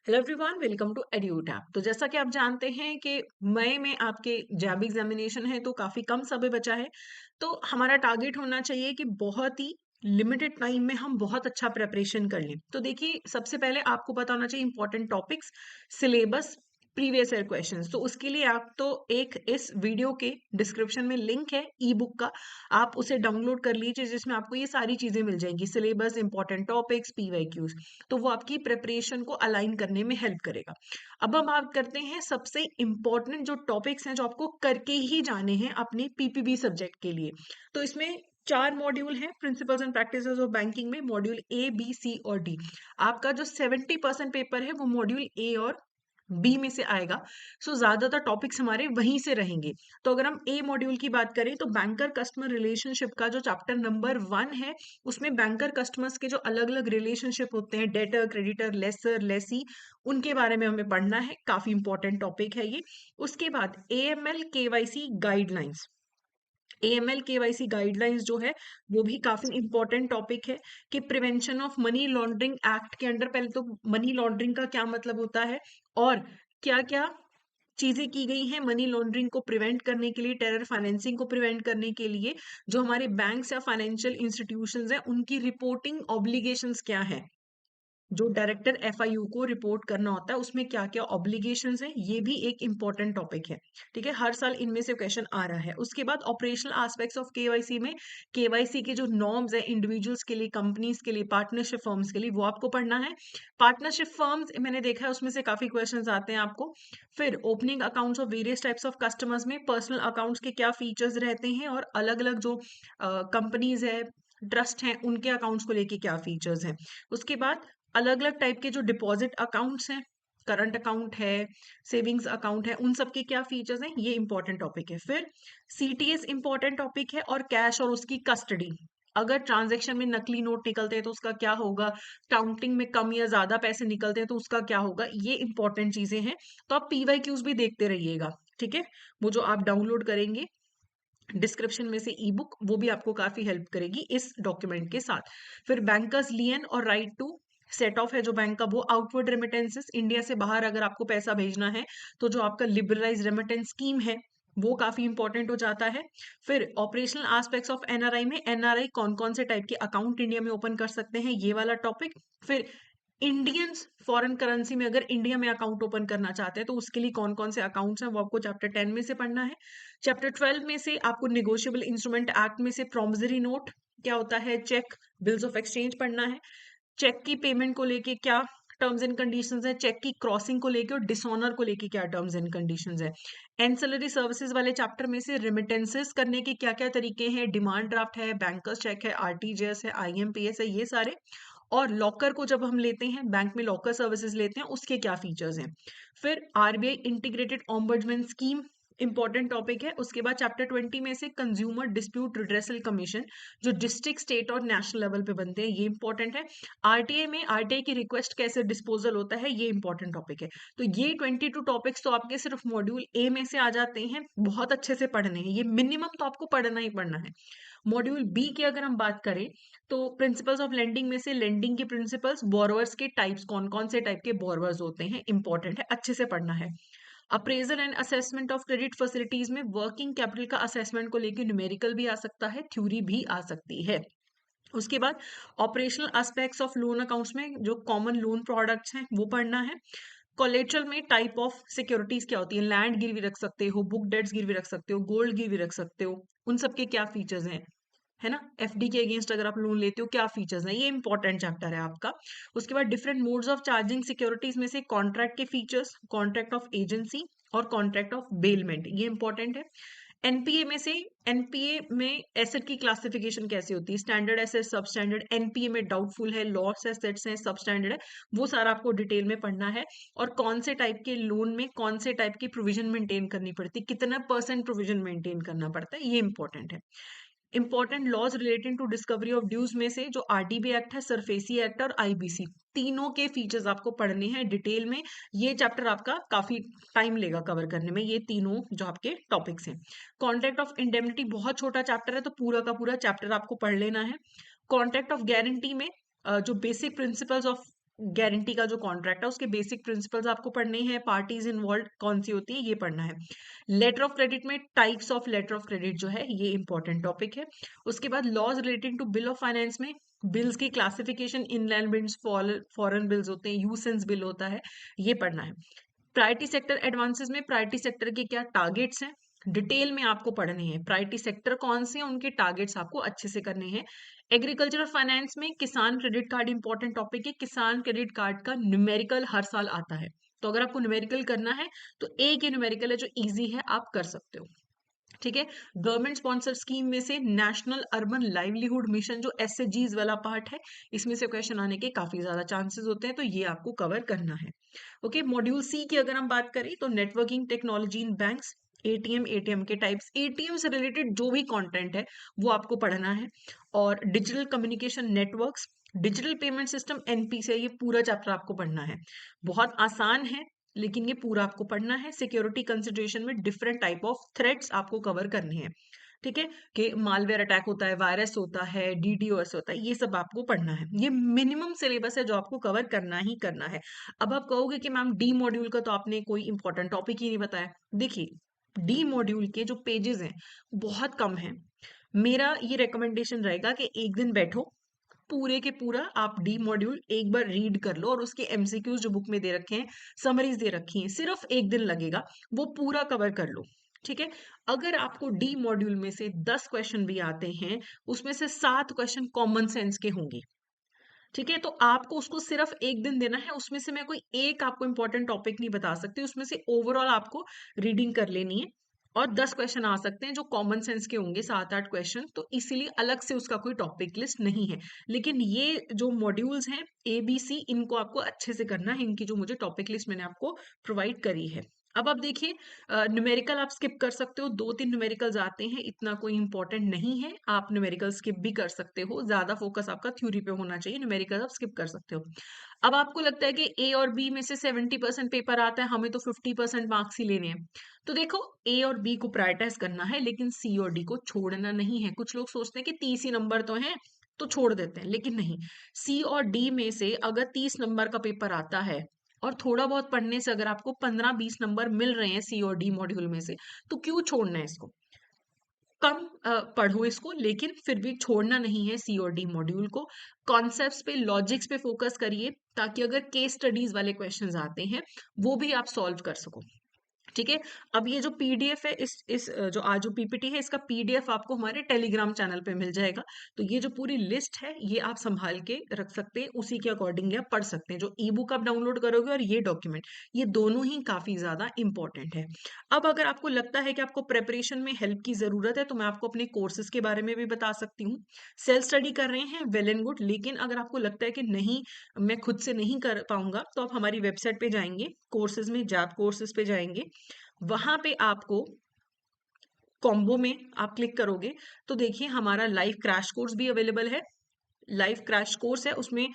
Hello everyone, welcome to Edutap. तो जैसा कि आप जानते हैं कि मई में आपके जैब एग्जामिनेशन है, तो काफी कम समय बचा है। तो हमारा टारगेट होना चाहिए कि बहुत ही लिमिटेड टाइम में हम बहुत अच्छा प्रिपरेशन कर लें। तो देखिए, सबसे पहले आपको पता होना चाहिए important topics, syllabus, previous year questions. तो उसके लिए आप तो एक इस वीडियो के डिस्क्रिप्शन में लिंक है ई बुक का, आप उसे डाउनलोड कर लीजिए, जिसमें आपको ये सारी चीजें मिल जाएंगी, सिलेबस, इंपॉर्टेंट टॉपिक्स, पीवाईक्यूज। तो वो आपकी प्रिपरेशन को अलाइन करने में हेल्प करेगा। अब हम बात करते हैं सबसे इंपॉर्टेंट जो टॉपिक्स हैं, जो आपको करके ही जाने हैं अपने पीपीबी सब्जेक्ट के लिए। तो इसमें 4 मॉड्यूल हैं principles and practices of banking में, मॉड्यूल ए, बी, सी और डी। आपका जो 70% पेपर है वो मॉड्यूल ए और बी में से आएगा। सो ज्यादातर टॉपिक्स हमारे वहीं से रहेंगे। तो अगर हम ए मॉड्यूल की बात करें, तो बैंकर कस्टमर रिलेशनशिप का जो चैप्टर नंबर 1 है, उसमें बैंकर कस्टमर्स के जो अलग अलग रिलेशनशिप होते हैं, डेटर, क्रेडिटर, लेसर, लेसी, उनके बारे में हमें पढ़ना है। काफी इंपॉर्टेंट टॉपिक है ये। उसके बाद AML KYC guidelines, AML KYC guidelines जो है वो भी काफी इंपॉर्टेंट टॉपिक है कि prevention of money laundering act के अंडर पहले तो मनी लॉन्ड्रिंग का क्या मतलब होता है और क्या क्या चीजें की गई हैं मनी लॉन्ड्रिंग को प्रिवेंट करने के लिए, टेरर फाइनेंसिंग को प्रिवेंट करने के लिए। जो हमारे बैंक्स या फाइनेंशियल इंस्टीट्यूशंस हैं, उनकी रिपोर्टिंग ऑब्लिगेशंस क्या है, जो डायरेक्टर एफआईयू को रिपोर्ट करना होता है, उसमें क्या क्या ऑब्लिगेशंस हैं, ये भी एक इंपॉर्टेंट टॉपिक है। ठीक है, हर साल इनमें से क्वेश्चन आ रहा है। उसके बाद ऑपरेशनल एस्पेक्ट्स ऑफ केवाईसी में केवाईसी के जो नॉर्म्स है इंडिविजुअल्स के लिए, कंपनीज के लिए, पार्टनरशिप फर्म्स के लिए, वो आपको पढ़ना है। पार्टनरशिप फर्म्स मैंने देखा है उसमें से काफी क्वेश्चन आते हैं आपको। फिर opening accounts of various types of customers में पर्सनल अकाउंट्स के क्या फीचर्स रहते हैं, और अलग अलग जो कंपनीज है, ट्रस्ट हैं, उनके अकाउंट्स को लेके क्या फीचर्स हैं। उसके बाद अलग अलग टाइप के जो डिपॉजिट अकाउंट्स हैं, करंट अकाउंट है, सेविंग्स अकाउंट है, उन सब के क्या फीचर्स हैं, ये इंपॉर्टेंट टॉपिक है। फिर सीटीएस इंपॉर्टेंट टॉपिक है, और कैश और उसकी कस्टडी। अगर ट्रांजैक्शन में नकली नोट निकलते हैं तो उसका क्या होगा, काउंटिंग में कम या ज्यादा पैसे निकलते हैं तो उसका क्या होगा, ये इंपॉर्टेंट चीजें हैं। तो आप पीवाईक्यूज भी देखते रहिएगा। ठीक है, वो जो आप डाउनलोड करेंगे डिस्क्रिप्शन में से ई बुक, वो भी आपको काफी हेल्प करेगी इस डॉक्यूमेंट के साथ। फिर बैंकर्स लियन और राइट टू सेट ऑफ है जो बैंक का, वो आउटवर्ड रेमिटेंसेस, इंडिया से बाहर अगर आपको पैसा भेजना है तो जो आपका लिबरलाइज रेमिटेंस स्कीम है, वो काफी इंपॉर्टेंट हो जाता है। फिर ऑपरेशनल एस्पेक्ट्स ऑफ एनआरआई में, एनआरआई कौन कौन से टाइप के अकाउंट इंडिया में ओपन कर सकते हैं, ये वाला टॉपिक। फिर इंडियंस फॉरेन करेंसी में अगर इंडिया में अकाउंट ओपन करना चाहते हैं तो उसके लिए कौन कौन से अकाउंट्स हैं, वो आपको चैप्टर 10 में से पढ़ना है। चैप्टर 12 में से आपको निगोशिएबल इंस्ट्रूमेंट एक्ट में से प्रॉमिसरी नोट क्या होता है, चेक, बिल्स ऑफ एक्सचेंज पढ़ना है। चेक की पेमेंट को लेके क्या टर्म्स एंड कंडीशंस है, चेक की क्रॉसिंग को लेके और डिसऑनर को लेके क्या टर्म्स एंड कंडीशंस है। एंसिलरी सर्विसेज वाले चैप्टर में से रिमिटेंसेस करने के क्या क्या तरीके हैं, डिमांड ड्राफ्ट है, बैंकर्स चेक है, आरटीजीएस है, आईएमपीएस है, ये सारे। और लॉकर को जब हम लेते हैं, बैंक में लॉकर सर्विसेज लेते हैं, उसके क्या फीचर्स हैं। फिर RBI integrated ombudsman scheme important topic है। उसके बाद चैप्टर 20 में से कंज्यूमर डिस्प्यूट रिड्रेसल कमीशन, जो डिस्ट्रिक्ट, स्टेट और नेशनल लेवल पे बनते हैं, ये इंपॉर्टेंट है। आरटीआई में आरटीआई की रिक्वेस्ट कैसे डिस्पोजल होता है, ये इंपॉर्टेंट टॉपिक है। तो ये 22 टॉपिक्स तो आपके सिर्फ मॉड्यूल ए में से आ जाते हैं, बहुत अच्छे से पढ़ने हैं, ये मिनिमम तो आपको पढ़ना ही पढ़ना है। मॉड्यूल बी की अगर हम बात करें, तो प्रिंसिपल्स ऑफ लेंडिंग में से लेंडिंग के प्रिंसिपल्स, बोरोवर्स के टाइप्स, कौन कौन से टाइप के बोरोवर्स होते हैं, इंपॉर्टेंट है, अच्छे से पढ़ना है। Appraisal and assessment of credit facilities में वर्किंग कैपिटल का असेसमेंट को लेकर न्यूमेरिकल भी आ सकता है, थ्योरी भी आ सकती है। उसके बाद operational aspects of loan accounts में जो कॉमन लोन प्रोडक्ट्स हैं, वो पढ़ना है। कोलेट्रल में टाइप ऑफ सिक्योरिटीज क्या होती है, लैंड गिरवी रख सकते हो, बुक डेट्स गिरवी रख सकते हो, गोल्ड गिरवी रख सकते हो, उन सब के क्या फीचर्स हैं, है ना। एफडी के अगेंस्ट अगर आप लोन लेते हो क्या फीचर्स हैं, ये इंपॉर्टेंट चैप्टर है आपका। उसके बाद different modes of charging securities में से कॉन्ट्रैक्ट के फीचर्स, कॉन्ट्रैक्ट ऑफ एजेंसी और कॉन्ट्रैक्ट ऑफ बेलमेंट, ये इंपॉर्टेंट है। एनपीए में से, एनपीए में एसेट की क्लासिफिकेशन कैसे होती है, स्टैंडर्ड एसेट, सब स्टैंडर्ड, एनपीए में डाउटफुल है, लॉस एसेट्स हैं, सब स्टैंडर्ड है, वो सारा आपको डिटेल में पढ़ना है। और कौन से टाइप के लोन में कौन से टाइप की प्रोविजन मेंटेन करनी पड़ती है, कितना परसेंट प्रोविजन मेंटेन करना पड़ता है, ये इंपॉर्टेंट है। Important laws relating to discovery of dues में से जो आरडीबी एक्ट है, सरफेसी एक्ट और आईबीसी, तीनों के फीचर्स आपको पढ़ने हैं डिटेल में। ये चैप्टर आपका काफी टाइम लेगा कवर करने में, ये तीनों जो आपके टॉपिक्स हैं। कॉन्ट्रैक्ट ऑफ इंडेमनिटी बहुत छोटा चैप्टर है, तो पूरा का पूरा चैप्टर आपको पढ़ लेना है। कॉन्ट्रैक्ट ऑफ गारंटी में जो बेसिक प्रिंसिपल्स ऑफ गारंटी का जो कॉन्ट्रैक्ट है उसके बेसिक प्रिंसिपल्स आपको पढ़ने हैं, पार्टीज इन्वॉल्व कौन सी होती है ये पढ़ना है। लेटर ऑफ क्रेडिट में types of letter of credit जो है ये इंपॉर्टेंट टॉपिक है। उसके बाद laws relating to bill of finance में बिल्स की classification, inland bills, foreign bills होते हैं, यूसेंस बिल होता है, ये पढ़ना है। प्रायोरिटी सेक्टर एडवांसेस में प्रायोरिटी सेक्टर के क्या टारगेट्स हैं, डिटेल में आपको पढ़ने हैं। प्रायोरिटी सेक्टर कौन से हैं, उनके टारगेट्स आपको अच्छे से करने हैं। एग्रीकल्चरल फाइनेंस में किसान क्रेडिट कार्ड इंपॉर्टेंट टॉपिक है। किसान क्रेडिट कार्ड का न्यूमेरिकल हर साल आता है, तो अगर आपको न्यूमेरिकल करना है तो एक ही न्यूमेरिकल है जो इजी है, आप कर सकते हो। ठीक है। गवर्नमेंट स्पॉन्सर स्कीम में से नेशनल अर्बन लाइवलीहुड मिशन जो एसएचजीज वाला पार्ट है, इसमें से क्वेश्चन आने के काफी ज्यादा चांसेस होते हैं, तो ये आपको कवर करना है। ओके, मॉड्यूल सी की अगर हम बात करें तो networking technology in banks, ATM के टाइप्स, एटीएम से रिलेटेड जो भी कंटेंट है वो आपको पढ़ना है। और digital communication networks, digital payment system NP से, ये पूरा चैप्टर आपको पढ़ना है। बहुत आसान है लेकिन ये पूरा आपको पढ़ना है। सिक्योरिटी कंसिडरेशन में डिफरेंट टाइप ऑफ थ्रेट्स आपको कवर करने हैं। ठीक है, कि मालवेयर अटैक होता है, वायरस होता है, डीडीओएस होता है, ये सब आपको पढ़ना है। ये मिनिमम सिलेबस है जो आपको कवर करना ही करना है। अब आप कहोगे कि मैम डी मॉड्यूल का तो आपने कोई इंपॉर्टेंट टॉपिक ही नहीं बताया। देखिए, डी मॉड्यूल के जो पेजेस हैं बहुत कम हैं। मेरा ये रिकमेंडेशन रहेगा कि एक दिन बैठो, पूरे के पूरा आप डी मॉड्यूल एक बार रीड कर लो, और उसके एमसीक्यूज जो बुक में दे रखे हैं, समरीज दे रखी हैं, सिर्फ एक दिन लगेगा, वो पूरा कवर कर लो। ठीक है। अगर आपको डी मॉड्यूल में से 10 क्वेश्चन भी आते हैं, उसमें से 7 क्वेश्चन कॉमन सेंस के होंगे। ठीक है, तो आपको उसको सिर्फ एक दिन देना है। उसमें से मैं कोई एक आपको इंपॉर्टेंट टॉपिक नहीं बता सकती, उसमें से ओवरऑल आपको रीडिंग कर लेनी है। और 10 क्वेश्चन आ सकते हैं जो कॉमन सेंस के होंगे, 7-8 क्वेश्चन, तो इसीलिए अलग से उसका कोई टॉपिक लिस्ट नहीं है। लेकिन ये जो मॉड्यूल्स हैं ABC, इनको आपको अच्छे से करना है, इनकी जो मुझे टॉपिक लिस्ट मैंने आपको प्रोवाइड करी है। अब आप देखिए, न्यूमेरिकल आप स्किप कर सकते हो, 2-3 न्यूमेरिकल्स आते हैं, इतना कोई इंपॉर्टेंट नहीं है, आप न्यूमेरिकल स्किप भी कर सकते हो। ज्यादा फोकस आपका थ्योरी पे होना चाहिए, न्यूमेरिकल आप स्किप कर सकते हो। अब आपको लगता है कि ए और बी में से 70% पेपर आता है, हमें तो 50% मार्क्स ही लेने हैं, तो देखो, ए और बी को प्रायोरिटाइज करना है, लेकिन सी और डी को छोड़ना नहीं है। कुछ लोग सोचते हैं कि 30 ही नंबर तो हैं तो छोड़ देते हैं, लेकिन नहीं। सी और डी में से अगर 30 नंबर का पेपर आता है, और थोड़ा बहुत पढ़ने से अगर आपको 15-20 नंबर मिल रहे हैं सी और डी मॉड्यूल में से, तो क्यों छोड़ना है इसको। कम पढ़ो इसको, लेकिन फिर भी छोड़ना नहीं है सी और डी मॉड्यूल को। कॉन्सेप्ट्स पे, लॉजिक्स पे फोकस करिए, ताकि अगर केस स्टडीज वाले क्वेश्चंस आते हैं वो भी आप सॉल्व कर सको। ठीक है। अब ये जो पीडीएफ है, इस जो आज जो पीपीटी है, इसका पीडीएफ आपको हमारे टेलीग्राम चैनल पे मिल जाएगा। तो ये जो पूरी लिस्ट है ये आप संभाल के रख सकते हैं, उसी के अकॉर्डिंग आप पढ़ सकते हैं। जो ई बुक आप डाउनलोड करोगे और ये डॉक्यूमेंट, ये दोनों ही काफी ज्यादा इंपॉर्टेंट है। अब अगर आपको लगता है कि आपको प्रेपरेशन में हेल्प की जरूरत है, तो मैं आपको अपने कोर्सेज के बारे में भी बता सकती हूँ। सेल्फ स्टडी कर रहे हैं, वेल एंड गुड, लेकिन अगर आपको लगता है कि नहीं, मैं खुद से नहीं कर पाऊंगा, तो आप हमारी वेबसाइट पे जाएंगे, कोर्सेज में जैप कोर्सेज पे जाएंगे, वहां पे आपको कॉम्बो में आप क्लिक करोगे तो देखिए हमारा लाइव क्रैश कोर्स भी अवेलेबल है। लाइव क्रैश कोर्स है, उसमें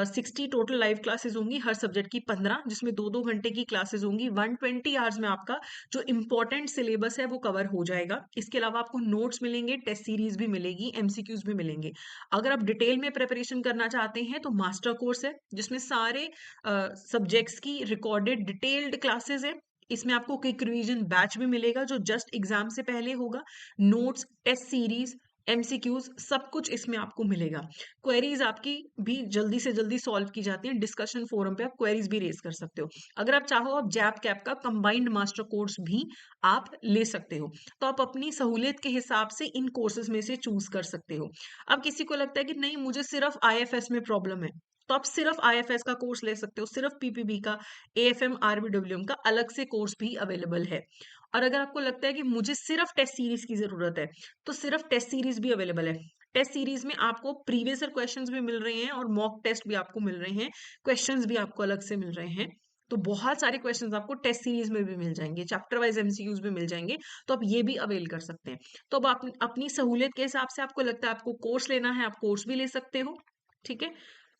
60 टोटल लाइव क्लासेस होंगी, हर सब्जेक्ट की 15, जिसमें 2-2 घंटे की क्लासेस होंगी। 120 आवर्स में आपका जो इंपॉर्टेंट सिलेबस है वो कवर हो जाएगा। इसके अलावा आपको नोट्स मिलेंगे, टेस्ट सीरीज भी मिलेगी, एमसीक्यूज भी मिलेंगे। अगर आप डिटेल में प्रिपरेशन करना चाहते हैं तो मास्टर कोर्स है, जिसमें सारे सब्जेक्ट्स की रिकॉर्डेड डिटेल्ड क्लासेस है। इसमें आपको क्विक रिवीजन बैच भी मिलेगा जो जस्ट एग्जाम से पहले होगा। नोट्स, टेस्ट सीरीज, एमसीक्यूज, सब कुछ इसमें आपको मिलेगा। क्वेरीज आपकी भी जल्दी से जल्दी सॉल्व की जाती हैं। डिस्कशन फोरम पे आप क्वेरीज भी रेज कर सकते हो। अगर आप चाहो, आप जैप कैप का कंबाइंड मास्टर कोर्स भी आप ले सकते हो। तो आप अपनी सहूलियत के हिसाब से इन कोर्सेज में से चूज कर सकते हो। अब किसी को लगता है कि नहीं, मुझे सिर्फ आईएफएस में प्रॉब्लम है, तो आप सिर्फ आईएफएस का कोर्स ले सकते हो, सिर्फ पीपीबी का, एएफएम आरबीडब्ल्यूएम का अलग से कोर्स भी अवेलेबल है। और अगर आपको लगता है कि मुझे सिर्फ टेस्ट सीरीज की जरूरत है, तो सिर्फ टेस्ट सीरीज भी अवेलेबल है। टेस्ट सीरीज में आपको प्रीवियस ईयर क्वेश्चंस भी मिल रहे हैं और मॉक टेस्ट भी आपको मिल रहे हैं, क्वेश्चंस भी आपको अलग से मिल रहे हैं। तो बहुत सारे क्वेश्चंस आपको टेस्ट सीरीज में भी मिल जाएंगे, चैप्टर वाइज एमसीक्यूज भी मिल जाएंगे, तो आप ये भी अवेल कर सकते हैं। तो अब आप अपनी सहूलियत के हिसाब से, आपको लगता है आपको कोर्स लेना है, आप कोर्स भी ले सकते हो। ठीक है।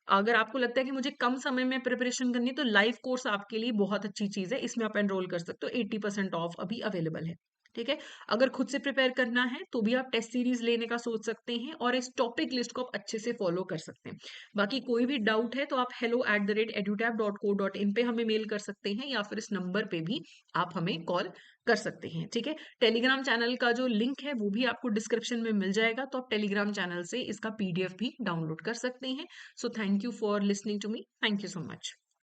अगर आपको लगता है कि मुझे कम समय में प्रिपरेशन करनी है, तो लाइव कोर्स आपके लिए बहुत अच्छी चीज है, इसमें आप एनरोल कर सकते हो, 80% ऑफ अभी अवेलेबल है। ठीक है? अगर खुद से प्रिपेयर करना है तो भी आप टेस्ट सीरीज लेने का सोच सकते हैं और इस टॉपिक लिस्ट को आप अच्छे से फॉलो कर सकते हैं। बाकी कोई भी डाउट है तो आप hello@edutap.co.in पे हमें मेल कर सकते हैं या फिर इस नंबर पे भी आप हमें कॉल कर सकते हैं, ठीक है? टेलीग्राम चैनल का जो लिंक है वो भी आपको डिस्क्रिप्शन में मिल जाएगा, तो आप टेलीग्राम चैनल से इसका पीडीएफ भी डाउनलोड कर सकते हैं। So thank you for listening to me. Thank you so much.